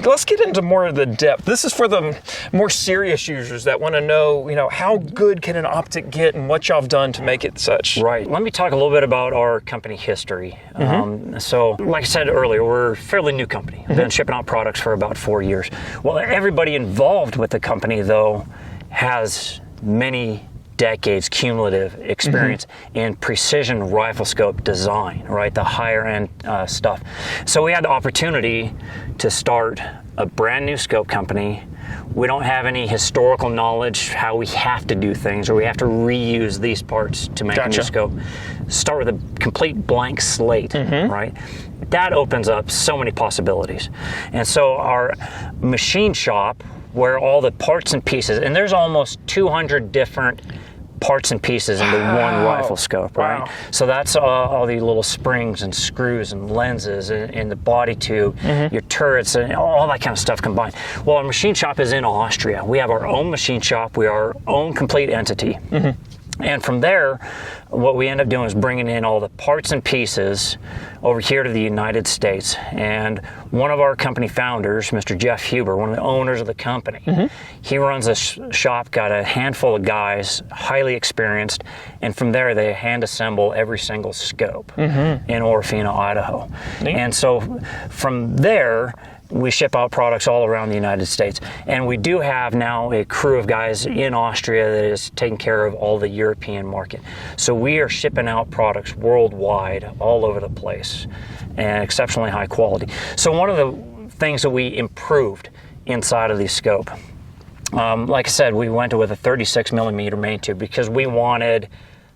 Let's get into more of the depth. This is for the more serious users that want to know, how good can an optic get and what y'all have done to make it such. Right. Let me talk a little bit about our company history. So, like I said earlier, we're a fairly new company. We've been shipping out products for about 4 years. Well, everybody involved with the company, though, has many decades cumulative experience in precision rifle scope design, right? The higher end stuff. So we had the opportunity to start a brand new scope company. We don't have any historical knowledge how we have to do things or we have to reuse these parts to make a new scope. Start with a complete blank slate, right? That opens up so many possibilities. And so our machine shop, where all the parts and pieces, and there's almost 200 different parts and pieces into one rifle scope, right? So that's all the little springs and screws and lenses and the body tube, your turrets and all that kind of stuff combined. Well, our machine shop is in Austria. We have our own machine shop. We are our own complete entity. And from there, what we end up doing is bringing in all the parts and pieces over here to the United States. And one of our company founders, Mr. Jeff Huber, one of the owners of the company, he runs a shop, got a handful of guys, highly experienced, and from there they hand assemble every single scope in Orofino, Idaho. And so from there, we ship out products all around the United States. And we do have now a crew of guys in Austria that is taking care of all the European market. So we are shipping out products worldwide, all over the place, and exceptionally high quality. So one of the things that we improved inside of the scope, like I said, we went with a 36 millimeter main tube because we wanted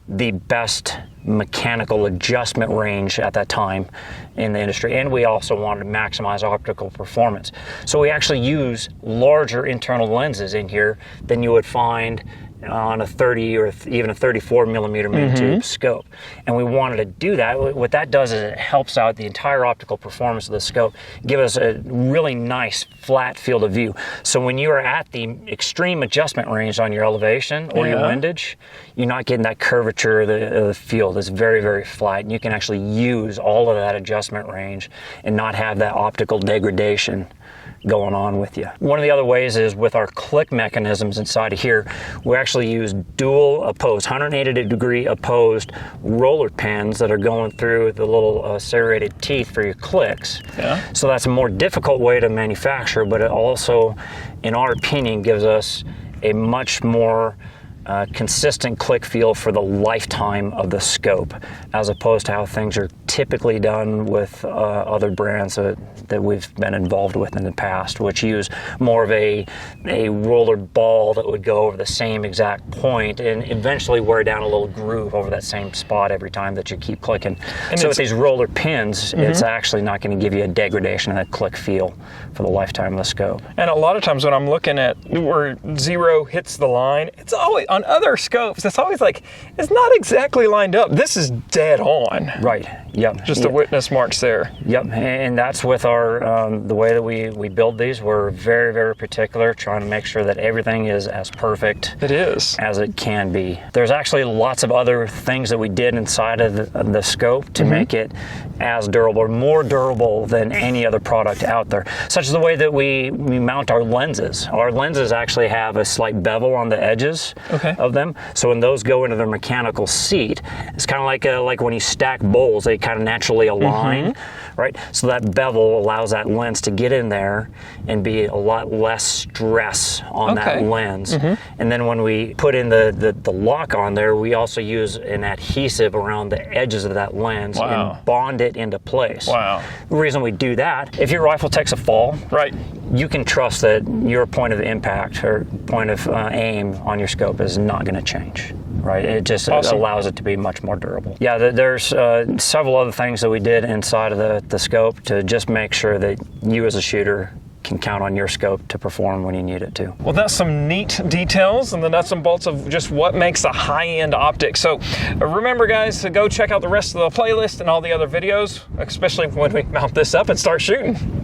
the best mechanical adjustment range at that time in the industry, and we also wanted to maximize optical performance. So we actually use larger internal lenses in here than you would find on a 30 or even a 34 millimeter main tube scope. And we wanted to do that. What that does is it helps out the entire optical performance of the scope, give us a really nice flat field of view. So when you are at the extreme adjustment range on your elevation or your windage, you're not getting that curvature of the field. It's very, very flat, and you can actually use all of that adjustment range and not have that optical degradation going on with you. One of the other ways is with our click mechanisms inside of here, we actually use dual opposed, 180 degree opposed roller pins that are going through the little serrated teeth for your clicks. So that's a more difficult way to manufacture, but it also, in our opinion, gives us a much more consistent click feel for the lifetime of the scope, as opposed to how things are typically done with other brands that we've been involved with in the past, which use more of a roller ball that would go over the same exact point and eventually wear down a little groove over that same spot every time that you keep clicking. And so with these roller pins, it's actually not going to give you a degradation of that click feel for the lifetime of the scope. And a lot of times when I'm looking at where zero hits the line, it's always on other scopes, it's always like it's not exactly lined up. This is dead on. Right. Yep. Just the witness marks there. Yep. And that's with our the way that we build these. We're very, very particular, trying to make sure that everything is as perfect as it can be. There's actually lots of other things that we did inside of the scope to make it as durable, or more durable than any other product out there, such as the way that we mount our lenses. Our lenses actually have a slight bevel on the edges of them. So when those go into their mechanical seat, it's kind of like when you stack bowls, they kind of naturally align, right? So that bevel allows that lens to get in there and be a lot less stress on that lens. And then when we put in the lock on there, we also use an adhesive around the edges of that lens and bond it into place. The reason we do that, if your rifle takes a fall, you can trust that your point of impact or point of aim on your scope is not going to change. Right, it just allows it to be much more durable. Yeah, there's several other things that we did inside of the scope to just make sure that you as a shooter can count on your scope to perform when you need it to. Well, that's some neat details and the nuts and bolts of just what makes a high-end optic. So remember, guys, to go check out the rest of the playlist and all the other videos, especially when we mount this up and start shooting.